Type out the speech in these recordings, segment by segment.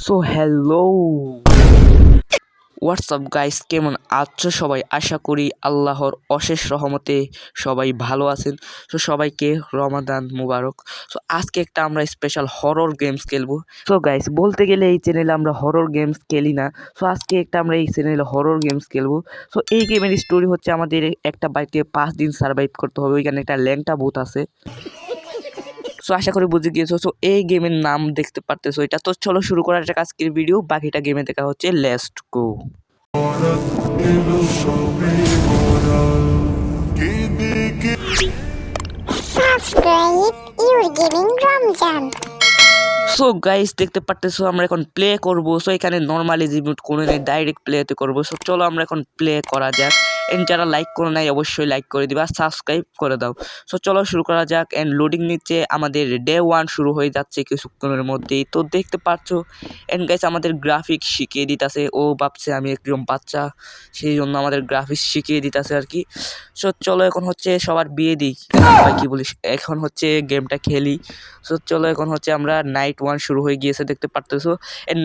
So hello WhatsApp guys, কেমন আছো সবাই? আশা করি আল্লাহর অশেষ রহমতে সবাই ভালো আছেন। সো সবাইকে রমাদান মুবারক। সো আজকে একটা আমরা স্পেশাল হরর গেমস খেলবো। সো গাইস, বলতে গেলে এই চ্যানেলে আমরা হরর গেমস খেলি না। সো আজকে একটা আমরা এই চ্যানেলে হরর গেমস খেলবো। সো এই গেমের স্টোরি হচ্ছে আমাদের একটা বাড়িতে 5 দিন সার্ভাইভ করতে হবে। ওইখানে একটা ল্যাংটা ভূত আছে। সো আশা করি বুঝে গিয়েছো। সো এই গেমের নাম দেখতে পারতেছো এটা। তো চলো শুরু করা যাক আজকের ভিডিও। বাকিটা গেমে দেখা হচ্ছে। Let's go. Subscribe your giving Ramjan. So guys, দেখতে পারতেছো আমরা এখন প্লে করব। সো এখানে নর্মালি জিমিউট কোনো নেই, ডাইরেক্ট প্লেতে করব। সো চলো আমরা এখন প্লে করা যাক। এন্ড যারা লাইক করে নাই অবশ্যই লাইক করে দিবা, সাবস্ক্রাইব করে দাও। সো চলো শুরু করা যাক। এন্ড লোডিং নিচ্ছে, আমাদের ডে 1 শুরু হয়ে যাচ্ছে কিছুক্ষণের মধ্যেই। তো দেখতে পাচ্ছ এন্ড গাইস আমাদের গ্রাফিক্স শিখিয়ে দিতেছে। ও ভাবছে আমি একদম বাচ্চা, সেই জন্য আমাদের গ্রাফিক্স শিখিয়ে দিতেছে আর কি। সো চলো এখন হচ্ছে সবার বিয়ে দিই, ভাই কি বলিস, এখন হচ্ছে গেমটা খেলি। সো চলো এখন হচ্ছে আমরা নাইট 1 শুরু হয়ে গিয়েছে দেখতে পারতেছো।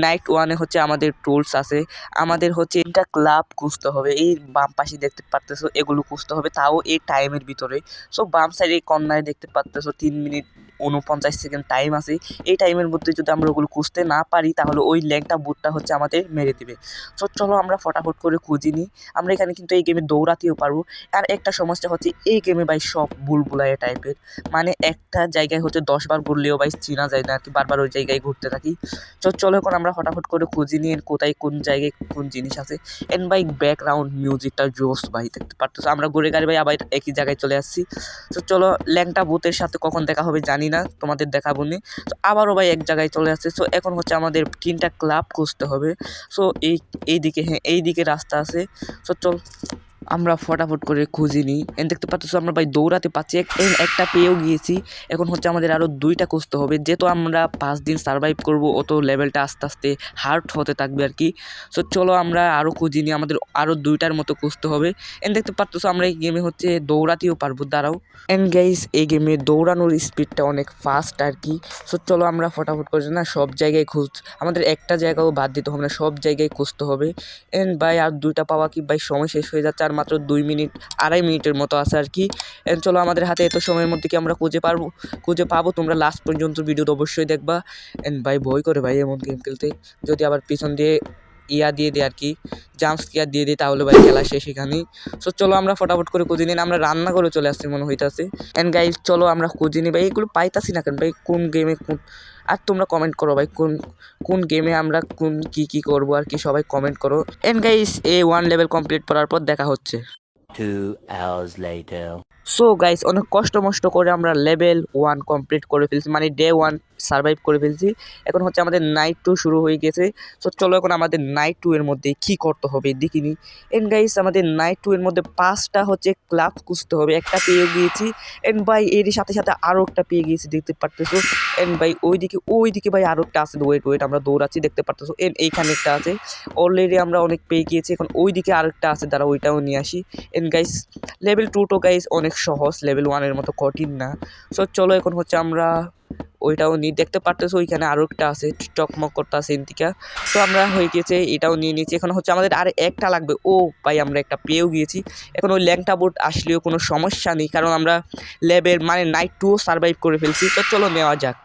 নাইট 1-এ হচ্ছে আমাদের টুলস আছে। আমাদের হচ্ছে এটা ক্লাব খুঁজতে হবে। এই বাম পাশে দেখতে পারতেছো এগুলো খুঁজতে হবে, তাও এই টাইমের ভিতরে। সো বাম সাইডে কর্নারে দেখতে পারতেছো 3 মিনিট 49 সেকেন্ড টাইম আছে। এই টাইমের মধ্যে যদি আমরা ওগুলো খুঁজতে না পারি তাহলে ওই ল্যাংটা বুটটা হচ্ছে আমাদের মেরে দিবে। সো চলো আমরা ফটাফট করে খুঁজি নিই। আমরা এখানে কিন্তু এই গেমে দৌড়াতেও পারবো। আর একটা সমস্যা হচ্ছে এই গেমে ভাই সব বুলবুলাইয়া টাইপের, মানে একটা জায়গায় হচ্ছে 10 বার ঘুরলেও ভাই চেনা যায় না আর কি, বারবার ওই জায়গায় ঘুরতে থাকি। চলো এখন আমরা ফটাফট করে খুঁজি নিয়ে কোথায় কোন জায়গায় কোন জিনিস আছে। এন্ড ভাই ব্যাকগ্রাউন্ড মিউজিকটা জোস ভাই, দেখতে পারতেছো আমরা ঘুরে গাড়ি ভাই আবার একই জায়গায় চলে আসছি। তো চলো ল্যাংটা ভূতের সাথে কখন দেখা হবে জানি না, তোমাদের দেখাবো নি। তো আবারও ভাই এক জায়গায় চলে আসছে। সো এখন হচ্ছে আমাদের 3টা ক্লাব খুঁজতে হবে। সো এইদিকে, হ্যাঁ এইদিকে রাস্তা আছে। সো চল আমরা ফটাফট করে খুঁজি নিই। দেখতে পাচ্ছ আমরা ভাই দৌড়াতে পারছি, একটা পেয়েও গিয়েছি। এখন হচ্ছে আমাদের আরও 2টা খুঁজতে হবে। যেহেতু আমরা 5 দিন সার্ভাইভ করবো, অত লেভেলটা আস্তে আস্তে হার্ড হতে থাকবে আর কি। সো চলো আমরা আরও খুঁজি নিই, আমাদের আরও 2টার মতো খুঁজতে হবে। দেখতে পাচ্ছ আমরা এই গেমে হচ্ছে দৌড়াতেও পারবো, দাঁড়াও। গাইস এই গেমে দৌড়ানোর স্পিডটা অনেক ফাস্ট আর কি। সো চলো আমরা ফটাফট করে না সব জায়গায় আমাদের একটা জায়গাও বাদ দিতে হবে না, সব জায়গায় খুঁজতে হবে। ভাই আর 2টা পাওয়া কি ভাই, সময় শেষ হয়ে যাচ্ছে, আর মাত্র 2 মিনিট 2.5 মিনিটের মতো আছে আর কি। চলো আমাদের হাতে এত সময়ের মধ্যে কি আমরা খুঁজে পাবো? তোমরা লাস্ট পর্যন্ত ভিডিও অবশ্যই দেখবা। ভাই ভয় করে ভাই এমন গেম খেলতে, যদি আবার পিছন দিয়ে দিয়ে দেয় আর কি, জাম্প স্কেয়ার দিয়ে দিই তাহলে ভাই খেলা শেষ এখানেই। সো চলো আমরা ফটাফট করে খুঁজে নিন, আমরা রান্না করে চলে আসছি মনে হইতাছে। গাইজ চলো আমরা খুঁজে নিই ভাই, এগুলো পাইতাছি না কেন ভাই, কোন গেমে কোন। আর তোমরা কমেন্ট করো ভাই কোন কোন গেমে আমরা কি করবো আর কি, সবাই কমেন্ট করো। গাইজ A1 লেভেল কমপ্লিট করার পর দেখা হচ্ছে 2 hours later. সো গাইস অনেক কষ্ট করে আমরা লেভেল 1 কমপ্লিট করে ফেলছি, মানে ডে 1 সার্ভাইভ করে ফেলছি। এখন হচ্ছে আমাদের নাইট 2 শুরু হয়ে গেছে। সো চলো এখন আমাদের নাইট 2 এর মধ্যে কি করতে হবে দেখিনি। গাইস আমাদের নাইট 2 এর মধ্যে 5টা হচ্ছে ক্লাব খুঁজতে হবে, একটা পেয়ে গিয়েছি। ভাই এর সাথে সাথে আরও একটা পেয়ে গিয়েছি দেখতে পারতেছো। ভাই ওইদিকে ভাই আরও একটা আছে, ওয়েট আমরা দৌড়াচ্ছি দেখতে পারতেছো। এইখানে একটা আছে, অলরেডি আমরা অনেক পেয়ে গিয়েছি। এখন ওইদিকে আরেকটা আছে, দ্বারা ওইটাও নিয়ে আসি। গাইস লেভেল 2 তো গাইস অনেক সহজ, লেভেল 1 এর মতো কঠিন না। সো চলো এখন হচ্ছে আমরা ওইটাও নিয়ে, দেখতে পারতেছো ওইখানে আরও একটা আছে, চকমক করতে আছে এদিকে। তো আমরা হয়ে গিয়েছে, এটাও নিয়ে নিয়েছি। এখন হচ্ছে আমাদের আর একটা লাগবে। ও ভাই আমরা একটা পেয়েও গিয়েছি। এখন ওই ল্যাংটা বোট আসলেও কোনো সমস্যা নেই, কারণ আমরা লেভেল মানে নাইট 2 সার্ভাইভ করে ফেলছি। তো চলো নেওয়া যাক।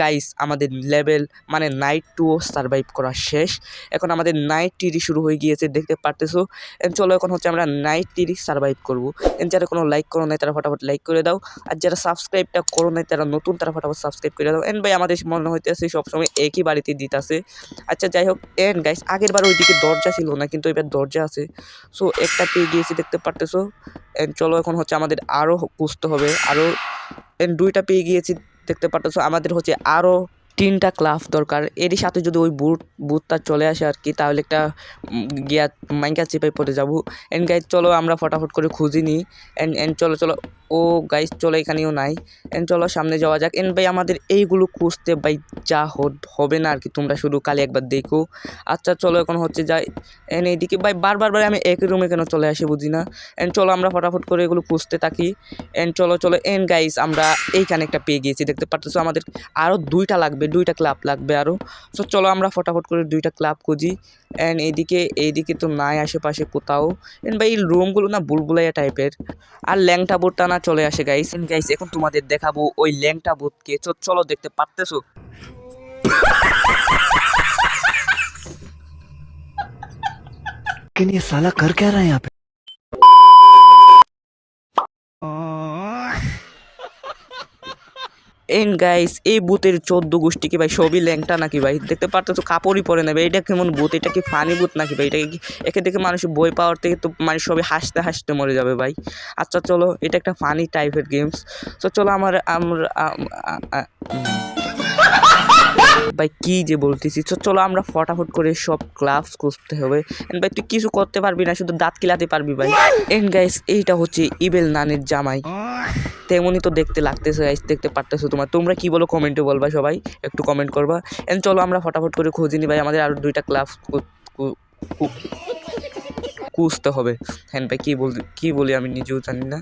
গাইস আমাদের লেভেল মানে নাইট 2 সার্ভাইভ করা শেষ। এখন আমাদের নাইট 3 শুরু হয়ে গিয়েছে দেখতে পারতেছো। চলো এখন হচ্ছে আমরা নাইট 3 সার্ভাইভ করবো। যারা কোনো লাইক করো নাই তারা ফটাফট লাইক করে দাও, আর যারা সাবস্ক্রাইবটা করো নাই তারা নতুন, তারা ফটাফট সাবস্ক্রাইব করে দাও। ভাই আমাদের মনে হইতেছে সবসময় একই বাড়িতে দিতেছে। আচ্ছা যাই হোক। গাইস আগের বার ওইদিকে দরজা ছিল না, কিন্তু এবার দরজা আছে। সো একটা পেয়ে গিয়েছি দেখতে পারতেছো। চলো এখন হচ্ছে আমাদের আরও খুঁজতে হবে, আরও 2টা পেয়ে গিয়েছি দেখতে পারতেছো। আমাদের হচ্ছে আরও 3টা ক্লাব দরকার। এরই সাথে যদি ওই বুটটা চলে আসে আর কি, তাহলে একটা গিয়া মাইকা চেপে পড়ে যাবো। গাইজ চলো আমরা ফটাফট করে খুঁজি নিই। চলো ও গাইস চলো এখানেও নাই। এন্ড চলো সামনে যাওয়া যাক। এন্ড ভাই আমাদের এইগুলো খুঁজতে ভাই যা হবে না আর কি, তোমরা শুধু কালি একবার দেখো। আচ্ছা চলো এখন হচ্ছে যাই। এন্ড এইদিকে ভাই বারবার আমি একই রুমে কেন চলে আসি বুঝি না। এন্ড চলো আমরা ফটাফট করে এগুলো খুঁজতে থাকি। এন্ড চলো এন্ড গাইস আমরা এইখানে একটা পেয়ে গিয়েছি, দেখতে পারতেছো। আমাদের আরও 2টা লাগবে, 2টা ক্লাব লাগবে আরও। সো চলো আমরা ফটাফট করে 2টা ক্লাব খুঁজি। এন্ড এইদিকে তো নাই আশেপাশে কোথাও। এন্ড ভাই এই রুমগুলো না বুলবুলাইয়া টাইপের। আর ল্যাংটা বোটটা না চলে আসে গাইস। গাইস এখন তোমাদের দেখাবো ওই ল্যাংটা বোটকে। চলো দেখতে পারতেছো। लेकिन ये साला कर क्या रहा है यहाँ पे? এন্ড গাইস এই ভূতের 14 গোষ্ঠী কি ভাই সবই ল্যাংটা নাকি ভাই? দেখতে পারতেছো কাপড়ই পরে নেবে। এটা কেমন ভূত? এটা কি ফানি ভূত নাকি ভাই? এটা কি একে দেখে মানুষের বই পাওয়ার থেকে তো মানুষ সবই হাসতে হাসতে মরে যাবে ভাই। আচ্ছা চলো এটা একটা ফানি টাইপের গেমস। তো চলো আমরা ভাই কি যে বলতেছি। চলো আমরা ফটাফট করে সব গ্লাভস খুঁজতে হবে। এন্ড ভাই তুই কিছু করতে পারবি না, শুধু দাঁত কিলাতে পারবি ভাই। এন্ড গাইস এইটা হচ্ছে ইবেল নানের জামাই, তেমনই তো দেখতে লাগতেছে গাইস, দেখতে পারতেছো তোমরা কি বলো কমেন্টে বলবা, সবাই একটু কমেন্ট করবা। এন্ড চলো আমরা ফটাফট করে খুঁজে নি ভাই, আমাদের আরো 2টা ক্লাব খুঁজতে হবে। হ্যাঁ ভাই কি বলি আমি নিজেও জানি না।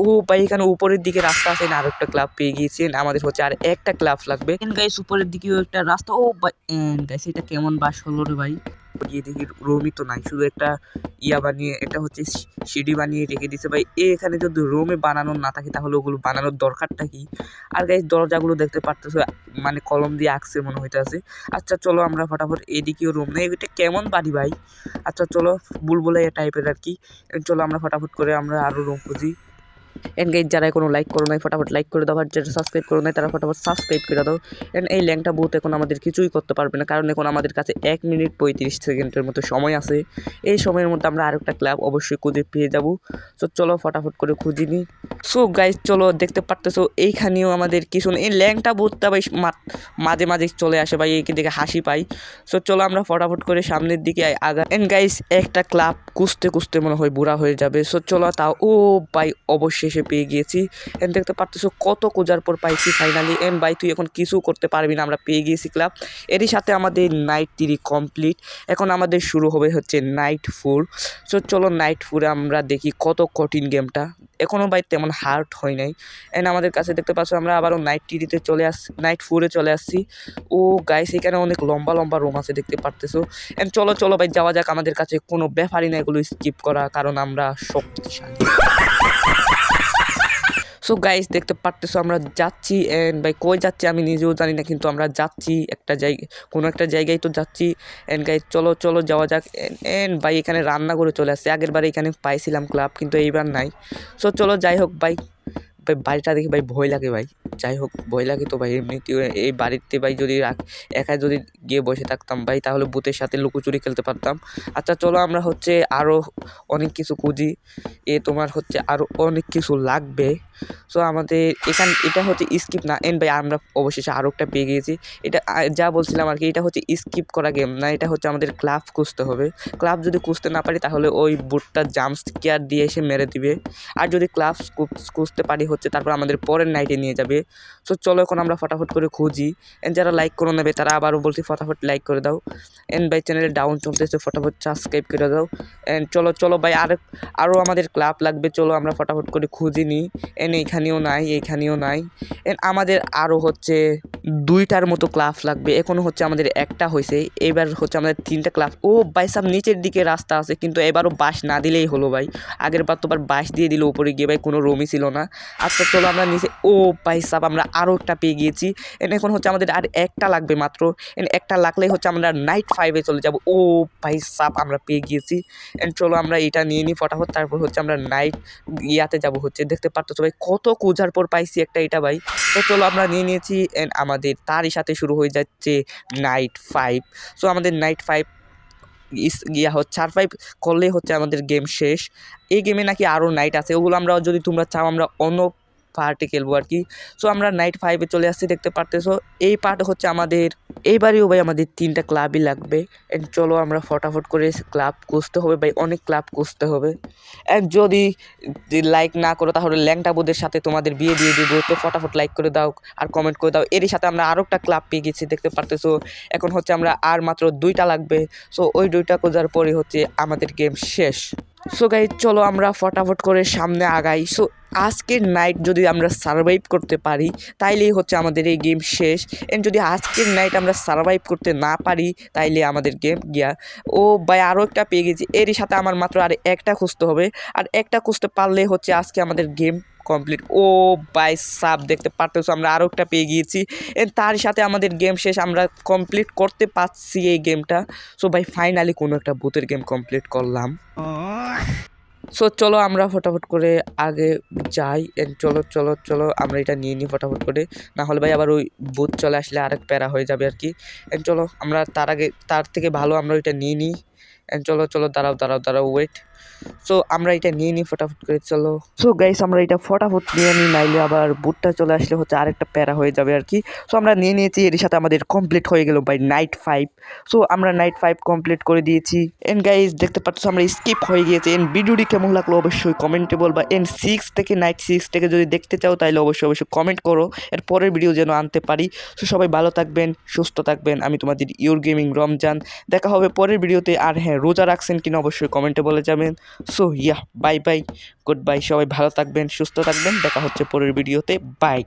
ও ভাই এখানে উপরের দিকে রাস্তা আছে না, আরেকটা ক্লাব পেয়ে গিয়েছি। আমাদের হচ্ছে আর একটা ক্লাব লাগবে। গাইস উপরের দিকেও একটা রাস্তা। ও ভাই গাইস এটা কেমন বাস হলো রে ভাই? গিয়ে দেখি রুমই তো নাই, শুধু একটা বানিয়ে, এটা হচ্ছে সিঁড়ি বানিয়ে রেখে দিছে ভাই। এখানে যদি রুমে বানানোর না থাকে তাহলে ওগুলো বানানোর দরকারটা কি? আর গাইস দরজাগুলো দেখতে পারতেছো মানে কলম দিয়ে আঁকছে মনে হইতেছে। আচ্ছা চলো আমরা ফটাফট এদিকেও রুম নেই। এটা কেমন বাড়ি ভাই? আচ্ছা চলো বুলবুলাইয়া টাইপের আর কি। চলো আমরা ফটাফট করে আমরা আরও রুম খুঁজি। এন্ড গাইস যারা এখনো লাইক করো নাই ফটাফট লাইক করে দাও, আর যারা সাবস্ক্রাইব করো নাই তারা ফটাফট সাবস্ক্রাইব করে দাও। এন্ড এই ল্যাংটা বুথ এখন আমাদের কিছুই করতে পারবে না, কারণ এখন আমাদের কাছে 1 মিনিট 35 সেকেন্ডের মতো সময় আছে। এই সময়ের মধ্যে আমরা আরেকটা ক্লাব অবশ্যই খুঁজে পেয়ে যাব। সো চলো ফটাফট করে খুঁজি নি। সো গাইস চলো দেখতে পারতেছো এইখানেও আমাদের কিছু নেই। এই ল্যাংটা বুথটা ভাই মাঝে মাঝে চলে আসে ভাই, একে দেখে হাসি পাই। সো চলো আমরা ফটাফট করে সামনের দিকে আগা। এন্ড গাইস একটা ক্লাব খুঁজতে মনে হয় বুড়া হয়ে যাবে। সো চলো তাও ও ভাই অবশেষে পেয়ে গিয়েছি। এন্ড দেখতে পারতেছো কত খোঁজার পর পাইছি ফাইনালি। এন্ড ভাই তুই এখন কিছু করতে পারবি না, আমরা পেয়ে গিয়েছি ক্লাব। এরই সাথে আমাদের নাইট 3 কমপ্লিট। এখন আমাদের শুরু হবে হচ্ছে নাইট 4। সো চলো নাইট 4-এ আমরা দেখি কত কঠিন গেমটা। এখনও ভাই তেমন হার্ড হয় নাই। এন্ড আমাদের কাছে দেখতে পাচ্ছ আমরা আবারও নাইট 3-তে চলে আসছি, নাইট 4-এ চলে আসছি। ও গাইস এখানে অনেক লম্বা লম্বা রুম আছে দেখতে পারতেছো। এন্ড চলো ভাই যাওয়া যাক। আমাদের কাছে কোনো ব্যাপারই না এগুলো স্কিপ করা, কারণ আমরা শক্তিশালী। সো গাইস দেখতে পারতেছো আমরা যাচ্ছি। এন্ড ভাই কই যাচ্ছি আমি নিজেও জানি না, কিন্তু আমরা যাচ্ছি কোনো একটা জায়গায় তো যাচ্ছি। এন্ড গাইস চলো যাওয়া যাক। এন্ড ভাই এখানে রান্না করে চলে আসছে। আগের বারে এখানে পাইছিলাম ক্লাব, কিন্তু এইবার নাই। সো চলো যাই হোক ভাই বাড়িটা দেখে ভাই ভয় লাগে ভাই। যাই হোক ভয় লাগে তো ভাই এমনিতে। এই বাড়িতে ভাই যদি একা যদি গিয়ে বসে থাকতাম ভাই, তাহলে ভূতের সাথে লুকোচুরি খেলতে পারতাম। আচ্ছা চলো আমরা হচ্ছে আরও অনেক কিছু খুঁজি। তোমার হচ্ছে আরও অনেক কিছু লাগবে। সো আমাদের এটা হচ্ছে স্কিপ না। এন্ড ভাই আমরা অবশেষে আরও একটা পেয়ে গিয়েছি। এটা যা বলছিলাম আর কি, এটা হচ্ছে স্কিপ করা গেম না, এটা হচ্ছে আমাদের ক্লাব খুঁজতে হবে। ক্লাব যদি খুঁজতে না পারি তাহলে ওই বুটটা জাম্প স্কেয়ার দিয়ে এসে মেরে দিবে। আর যদি ক্লাব খুঁজতে পারি হচ্ছে তারপর আমাদের পরের নাইটে নিয়ে যাবে। সো চলো এখন আমরা ফটাফট করে খুঁজি। এন্ড যারা লাইক করে নেবে তারা আবারও বলছি ফটাফট লাইক করে দাও। এন্ড ভাই চ্যানেলে ডাউন চলতেছে, ফটাফট সাবস্ক্রাইব করে দাও। এন্ড চলো ভাই আরও আমাদের ক্লাব লাগবে। চলো আমরা ফটাফট করে খুঁজি নিই। এন্ড এইখানেও নাই। এন্ড আমাদের আরও হচ্ছে 2টার মতো ক্লাব লাগবে। এখনও হচ্ছে আমাদের একটা হয়েছে, এবার হচ্ছে আমাদের 3টা ক্লাব। ও ভাই সব নিচের দিকে রাস্তা আছে, কিন্তু এবারও বাস না দিলেই হলো ভাই। আগের বার তো বাস দিয়ে দিল উপরে গিয়ে ভাই, কোনো রুমই ছিল না। আচ্ছা চলো আমরা নিচে। ও ভাই সাব আমরা আরও একটা পেয়ে গিয়েছি। এন্ড এখন হচ্ছে আমাদের আর একটা লাগবে মাত্র। এন্ড একটা লাগলেই হচ্ছে আমরা নাইট 5-এ চলে যাব। ও ভাই সাব আমরা পেয়ে গিয়েছি। এন্ড চলো আমরা এটা নিয়ে নিই ফটাফট, তারপর হচ্ছে আমরা নাইট ইয়াতে যাব হচ্ছে। দেখতে পারতো ভাই কত খোঁজার পর পাইছি এটা ভাই। তো চলো আমরা নিয়ে নিয়েছি। এন্ড আমাদের তারই সাথে শুরু হয়ে যাচ্ছে নাইট 5। সো আমাদের নাইট 5 হচ্ছে আর 5 করলে হচ্ছে আমাদের গেম শেষ। এই গেমে নাকি আরও নাইট আছে, ওগুলো আমরা যদি তোমরা চাও আমরা অন্য পার্টি খেলবো আর কি। সো আমরা নাইট 5-এ চলে আসছি, দেখতে পারতেছো। এই পার্ট হচ্ছে আমাদের এইবারেও ভাই আমাদের 3টা ক্লাবই লাগবে। অ্যান্ড চলো আমরা ফটাফট করে ক্লাব খুঁজতে হবে ভাই, অনেক ক্লাব খুঁজতে হবে। অ্যান্ড যদি লাইক না করো তাহলে ল্যাংটা বোদের সাথে তোমাদের বিয়ে দিয়ে দিব। তো ফটাফট লাইক করে দাও আর কমেন্ট করে দাও। এরই সাথে আমরা আরও একটা ক্লাব পেয়ে গেছি, দেখতে পারতেছো। এখন হচ্ছে আমরা আর মাত্র 2টা লাগবে। সো ওই 2টা খোঁজার পরে হচ্ছে আমাদের গেম শেষ। সো গাইজ চলো আমরা ফটাফট করে সামনে আগাই। সো আজকের নাইট যদি আমরা সারভাইভ করতে পারি তাইলেই হচ্ছে আমাদের এই গেম শেষ। এন্ড যদি আজকের নাইট আমরা সারভাইভ করতে না পারি তাইলে আমাদের গেম গিয়া। ও ভাই আরও একটা পেয়ে গেছি, এরই সাথে আমার মাত্র আর একটা খুঁজতে হবে। আর একটা খুঁজতে পারলে হচ্ছে আজকে আমাদের গেম কমপ্লিট। ও বাই সাব, দেখতে পারতেছো আমরা আরও একটা পেয়ে গিয়েছি। তার সাথে আমাদের গেম শেষ, আমরা কমপ্লিট করতে পারছি এই গেমটা। সো ভাই ফাইনালি কোনো একটা ভূতের গেম কমপ্লিট করলাম। সো চলো আমরা ফটাফট করে আগে যাই। এন্ড চলো চলো চলো আমরা এটা নিয়ে নিই ফটাফট করে, না হলে ভাই আবার ওই ভূত চলে আসলে আরেক প্যারা হয়ে যাবে আর কি। এন্ড চলো আমরা তার থেকে ভালো আমরা ওইটা নিয়ে নিই। এন্ড চলো চলো দাঁড়াও দাঁড়াও দাঁড়াও ওয়েট। সো আমরা এটা নিয়ে নিই ফটাফট করে, চলো। সো গাইস আমরা এটা ফটাফট নিয়ে নিই, নাইলে আবার বুটটা চলে আসলে হচ্ছে আরেকটা প্যারা হয়ে যাবে আর কি। সো আমরা নিয়ে নিয়েছি, এর সাথে আমাদের কমপ্লিট হয়ে গেল বাই নাইট 5। সো আমরা নাইট 5 কমপ্লিট করে দিয়েছি। এন্ড গাইস দেখতে পাচ্ছ আমরা স্কিপ হয়ে গিয়েছে। এন্ড ভিডিওটি কেমন লাগলো অবশ্যই কমেন্টে বলবা। এন্ড 6 থেকে নাইট 6 থেকে যদি দেখতে চাও তাহলে অবশ্যই অবশ্যই কমেন্ট করো, এর পরের ভিডিও যেন আনতে পারি। সো সবাই ভালো থাকবেন, সুস্থ থাকবেন। আমি তোমাদের ইউর গেমিং রমজান, দেখা হবে পরের ভিডিওতে। আর হ্যাঁ, রোজা রাখছেন কিনা অবশ্যই কমেন্টে বলে যাবেন। So yeah, bye bye, good bye, সবাই ভালো থাকবেন, সুস্থ থাকবেন, দেখা হচ্ছে পরের ভিডিওতে, বাই।